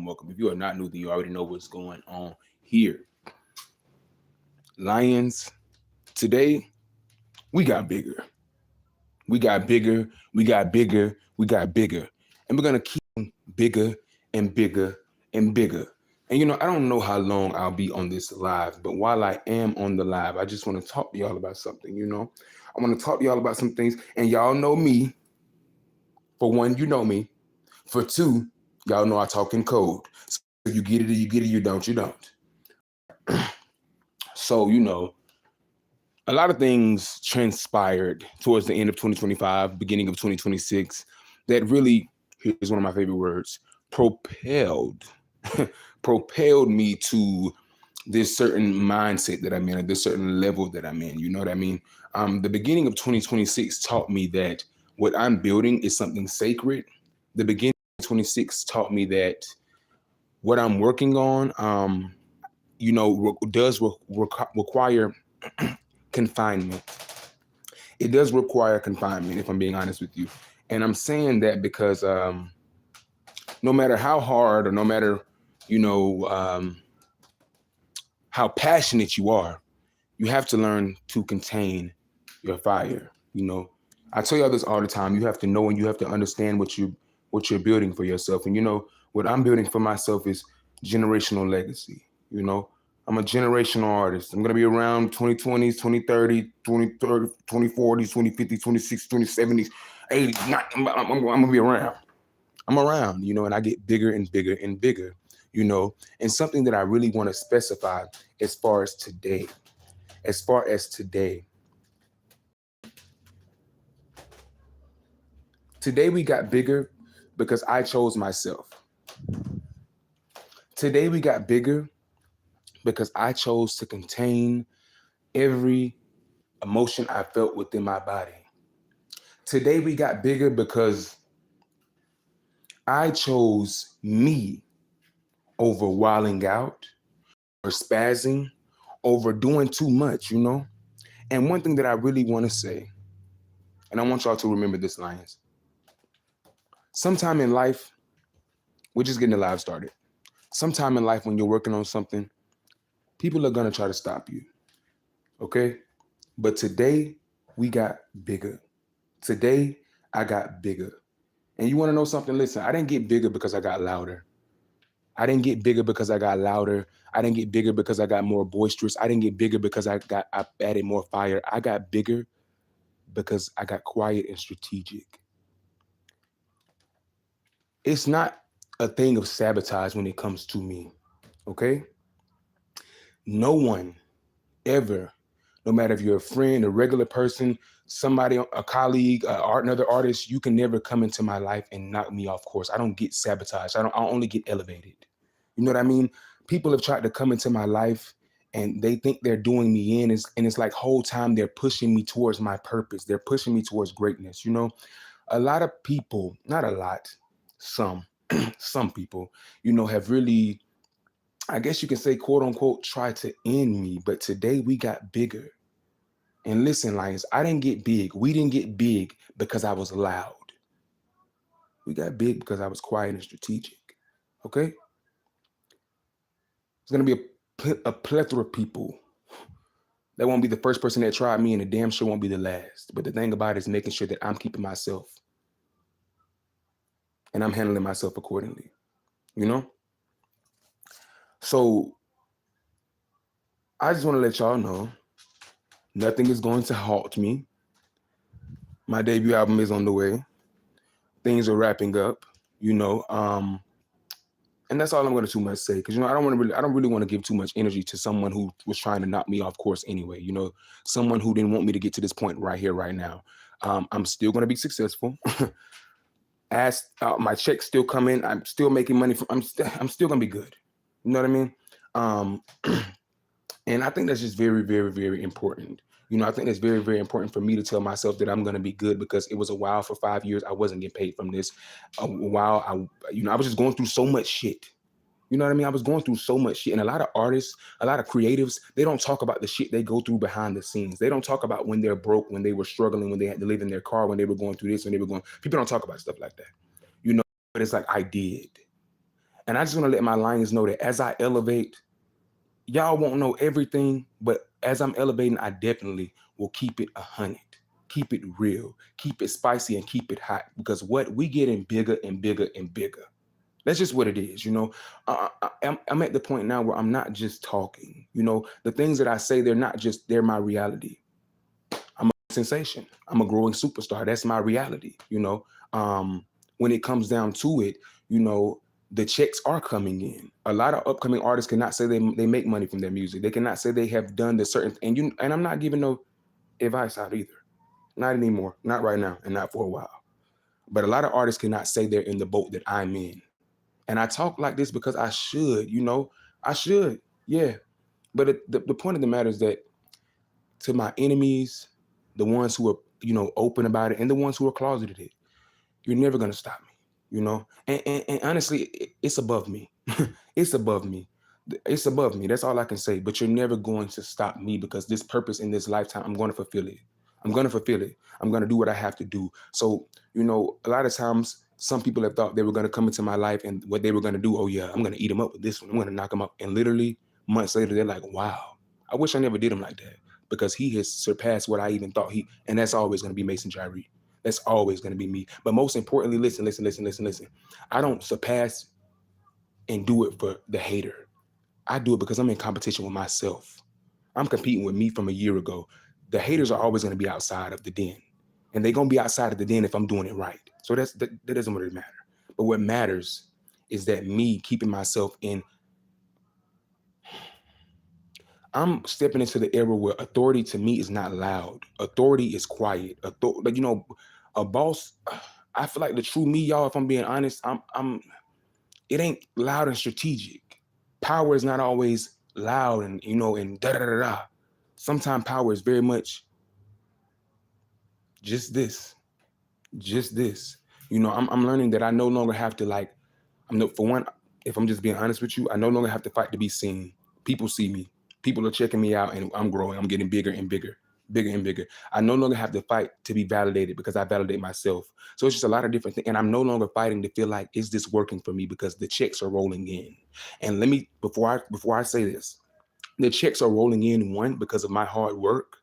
welcome. If you are not new, then you already know what's going on here. Lions, today we got bigger. We got bigger, we got bigger, we got bigger. And we're going to keep bigger and bigger and bigger. And I don't know how long I'll be on this live, but while I am on the live, I just want to talk to y'all about something. I want to talk to y'all about some things. And y'all know me. For one, you know me. For two, y'all know I talk in code. So if you get it, you get it. You don't, you don't. So, a lot of things transpired towards the end of 2025, beginning of 2026, that really, here's one of my favorite words, propelled propelled me to this certain mindset that I'm in, at this certain level that I'm in. You know what I mean? The beginning of 2026 taught me that what I'm building is something sacred. The beginning of 2026 taught me that what I'm working on, does require confinement. It does require confinement, if I'm being honest with you. And I'm saying that because no matter how hard or no matter, how passionate you are, you have to learn to contain your fire. I tell y'all this all the time. You have to know and you have to understand what you're building for yourself. And what I'm building for myself is generational legacy. I'm a generational artist. I'm going to be around 2020s, 2030, 2030, 2040s, 2050s, 26, 2070s, 80s. I'm going to be around. I'm around, and I get bigger and bigger and bigger, and something that I really want to specify as far as today. As far as today. Today we got bigger because I chose myself. Today we got bigger because I chose to contain every emotion I felt within my body. Today we got bigger because I chose me over wilding out, or spazzing, over doing too much, And one thing that I really want to say, and I want y'all to remember this, Lions. Sometime in life, we're just getting the live started. Sometime in life when you're working on something, people are going to try to stop you. Okay? But today, we got bigger. Today, I got bigger. And you want to know something? Listen, I didn't get bigger because I got louder. I didn't get bigger because I got louder. I didn't get bigger because I got more boisterous. I didn't get bigger because I added more fire. I got bigger because I got quiet and strategic. It's not a thing of sabotage when it comes to me, okay? No one ever, no matter if you're a friend, a regular person, somebody, a colleague, another artist, you can never come into my life and knock me off course. I don't get sabotaged. I only get elevated. You know what I mean? People have tried to come into my life and they think they're doing me in, and it's like whole time they're pushing me towards my purpose. They're pushing me towards greatness. A lot of people, not a lot, some people, have really, I guess you can say, quote unquote, tried to end me. But today we got bigger. And listen, Lions, I didn't get big. We didn't get big because I was loud. We got big because I was quiet and strategic. Okay? There's going to be a plethora of people that won't be the first person that tried me, and the damn sure won't be the last. But the thing about it is making sure that I'm keeping myself and I'm handling myself accordingly. So I just want to let y'all know nothing is going to halt me. My debut album is on the way. Things are wrapping up, and that's all I'm going to too much say, because I don't really want to give too much energy to someone who was trying to knock me off course anyway. Someone who didn't want me to get to this point right here, right now. I'm still going to be successful. As my checks still come in, I'm still making money. I'm still going to be good. You know what I mean? And I think that's just very, very, very important. I think it's very, very important for me to tell myself that I'm going to be good, because it was a while, for 5 years, I wasn't getting paid from this. A while, I was just going through so much shit. You know what I mean? I was going through so much shit. And a lot of artists, a lot of creatives, they don't talk about the shit they go through behind the scenes. They don't talk about when they're broke, when they were struggling, when they had to live in their car, when they were going through this, people don't talk about stuff like that. But it's like, I did. And I just want to let my lions know that as I elevate, y'all won't know everything, but as I'm elevating, I definitely will keep it 100, keep it real, keep it spicy, and keep it hot. Because what we getting bigger and bigger and bigger. That's just what it is, you know. I'm at the point now where I'm not just talking. You know, the things that I say, they're my reality. I'm a sensation. I'm a growing superstar. That's my reality. You know, when it comes down to it, you know, the checks are coming in. A lot of upcoming artists cannot say they make money from their music. They cannot say they have done the certain and I'm not giving no advice out either. Not anymore. Not right now, and not for a while. But a lot of artists cannot say they're in the boat that I'm in. And I talk like this because I should, you know, I should, yeah. But the point of the matter is that to my enemies, the ones who are, you know, open about it and the ones who are closeted it, you're never gonna stop me, you know. And honestly, it's above me. It's above me. It's above me. That's all I can say. But you're never going to stop me because this purpose in this lifetime, I'm going to fulfill it. I'm going to fulfill it. I'm going to do what I have to do. So, you know, a lot of times some people have thought they were going to come into my life and what they were going to do, oh yeah, I'm going to eat them up with this one. I'm going to knock them up. And literally months later, they're like, wow, I wish I never did him like that because he has surpassed what I even thought and that's always going to be Mason Jyree. That's always going to be me. But most importantly, listen. I don't surpass and do it for the hater. I do it because I'm in competition with myself. I'm competing with me from a year ago. The haters are always going to be outside of the den. And they're going to be outside of the den if I'm doing it right. So that doesn't really matter. But what matters is that me keeping myself in, I'm stepping into the era where authority to me is not loud. Authority is quiet. Like, you know, a boss, I feel like the true me, y'all, if I'm being honest, it ain't loud and strategic. Power is not always loud and, you know, and da da da da. Sometimes power is very much just this, just this. You know, I'm learning that I no longer have to like, I'm no, for one, if I'm just being honest with you, I no longer have to fight to be seen. People see me. People are checking me out and I'm growing. I'm getting bigger and bigger, bigger and bigger. I no longer have to fight to be validated because I validate myself. So it's just a lot of different things. And I'm no longer fighting to feel like, is this working for me? Because the checks are rolling in. And let me, before I say this, the checks are rolling in, one, because of my hard work,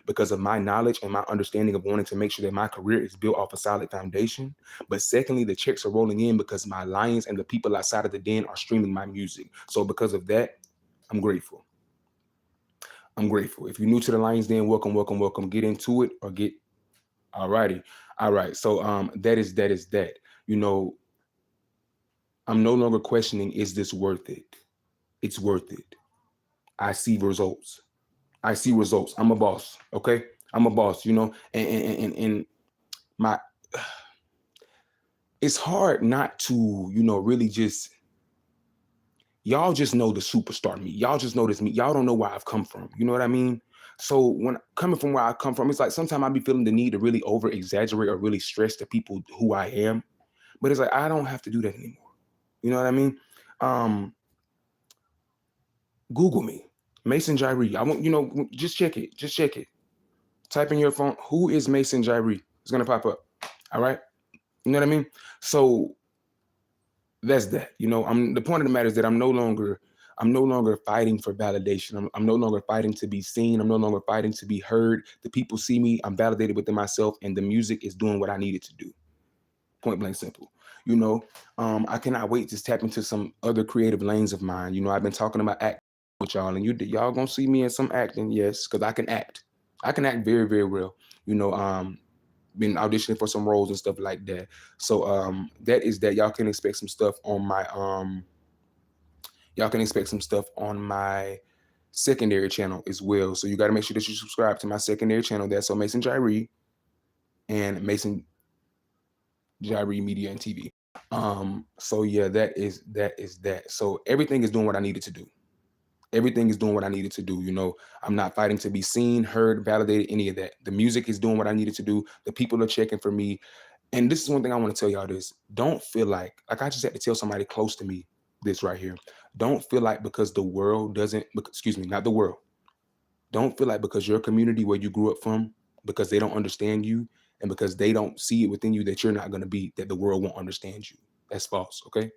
because of my knowledge and my understanding of wanting to make sure that my career is built off a solid foundation. But secondly, the checks are rolling in because my lions and the people outside of the den are streaming my music. So because of that, I'm grateful. I'm grateful. If you're new to the Lions Den, welcome, welcome, welcome. Get into it or get alrighty. All right. So that. You know, I'm no longer questioning, is this worth it? It's worth it. I see results. I see results. I'm a boss. Okay. I'm a boss, you know, and my it's hard not to, you know, really just y'all just know the superstar me. Y'all just know this me. Y'all don't know where I've come from. You know what I mean? So when coming from where I come from, it's like sometimes I be feeling the need to really over exaggerate or really stress to people who I am. But it's like I don't have to do that anymore. You know what I mean? Um, Google me, Mason Jyree. I want, you know, just check it. Just check it. Type in your phone, who is Mason Jyree? It's gonna pop up. All right. You know what I mean? So that's that. You know, I'm the point of the matter is that I'm no longer fighting for validation. I'm no longer fighting to be seen. I'm no longer fighting to be heard. The people see me. I'm validated within myself, and the music is doing what I needed to do. Point blank simple. You know, I cannot wait to tap into some other creative lanes of mine. You know, I've been talking about acting with y'all, and y'all gonna see me in some acting, yes, because I can act. I can act very, very well. You know, been auditioning for some roles and stuff like that. So that is that. Y'all can expect some stuff on my y'all can expect some stuff on my secondary channel as well. So you got to make sure that you subscribe to my secondary channel. That's so Mason Jyree and Mason Jyree Media and TV. So yeah, that is that. So everything is doing what I needed to do. Everything is doing what I needed to do. You know, I'm not fighting to be seen, heard, validated, any of that. The music is doing what I needed to do. The people are checking for me. And this is one thing I want to tell y'all this. Don't feel like I just had to tell somebody close to me this right here. Don't feel like because the world doesn't, excuse me, not the world. Don't feel like because your community where you grew up from, because they don't understand you and because they don't see it within you that you're not going to be, that the world won't understand you. That's false. Okay.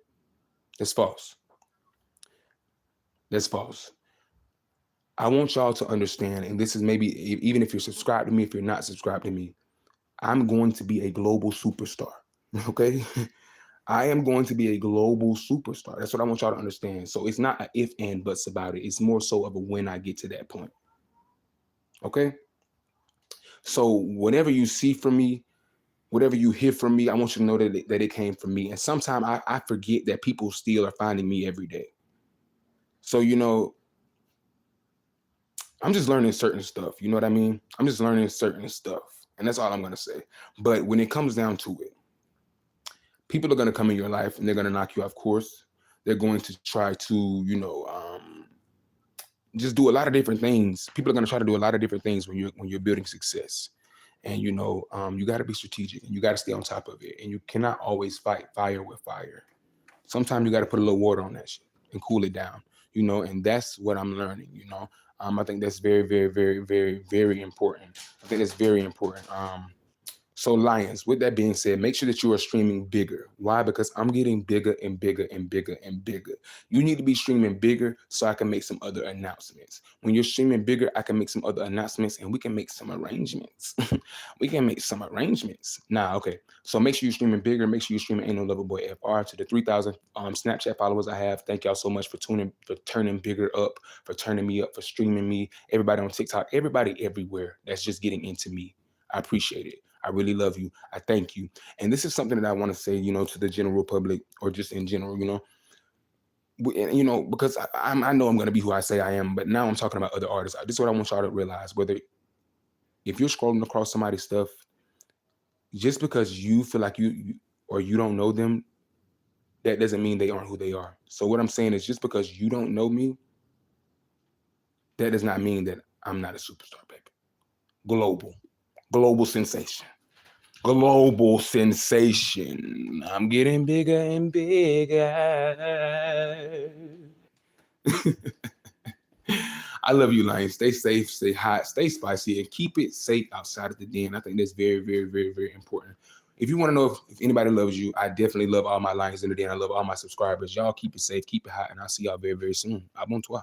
That's false. That's false. I want y'all to understand, and this is maybe even if you're subscribed to me, if you're not subscribed to me, I'm going to be a global superstar. Okay. I am going to be a global superstar. That's what I want y'all to understand. So it's not an if and buts about it. It's more so of a when I get to that point. Okay. So whatever you see from me, whatever you hear from me, I want you to know that it came from me. And sometimes I forget that people still are finding me every day. So, I'm just learning certain stuff. You know what I mean? I'm just learning certain stuff. And that's all I'm going to say. But when it comes down to it, people are going to come in your life and they're going to knock you off course. They're going to try to, just do a lot of different things. People are going to try to do a lot of different things when you're building success. And you got to be strategic and you got to stay on top of it. And you cannot always fight fire with fire. Sometimes you got to put a little water on that shit and cool it down. And that's what I'm learning. I think that's very, very, very, very, very important. I think that's very important. So Lions, with that being said, make sure that you are streaming bigger. Why? Because I'm getting bigger and bigger and bigger and bigger. You need to be streaming bigger so I can make some other announcements. When you're streaming bigger, I can make some other announcements and we can make some arrangements. We can make some arrangements. Okay. So make sure you're streaming bigger. Make sure you're streaming Ain't No Lover Boy FR to the 3,000 Snapchat followers I have. Thank y'all so much for turning bigger up, for turning me up, for streaming me. Everybody on TikTok, everybody everywhere that's just getting into me. I appreciate it. I really love you. I thank you. And this is something that I want to say, to the general public or just in general, because I know I'm going to be who I say I am, but now I'm talking about other artists. This is what I want y'all to realize. Whether if you're scrolling across somebody's stuff, just because you feel like you don't know them, that doesn't mean they aren't who they are. So what I'm saying is just because you don't know me, that does not mean that I'm not a superstar, baby. Global sensation. Global sensation. I'm getting bigger and bigger. I love you, Lions. Stay safe, stay hot, stay spicy, and keep it safe outside of the den. I think that's very, very, very, very important. If you want to know if anybody loves you, I definitely love all my Lions in the den. I love all my subscribers. Y'all keep it safe, keep it hot, and I'll see y'all very, very soon. À bon toi.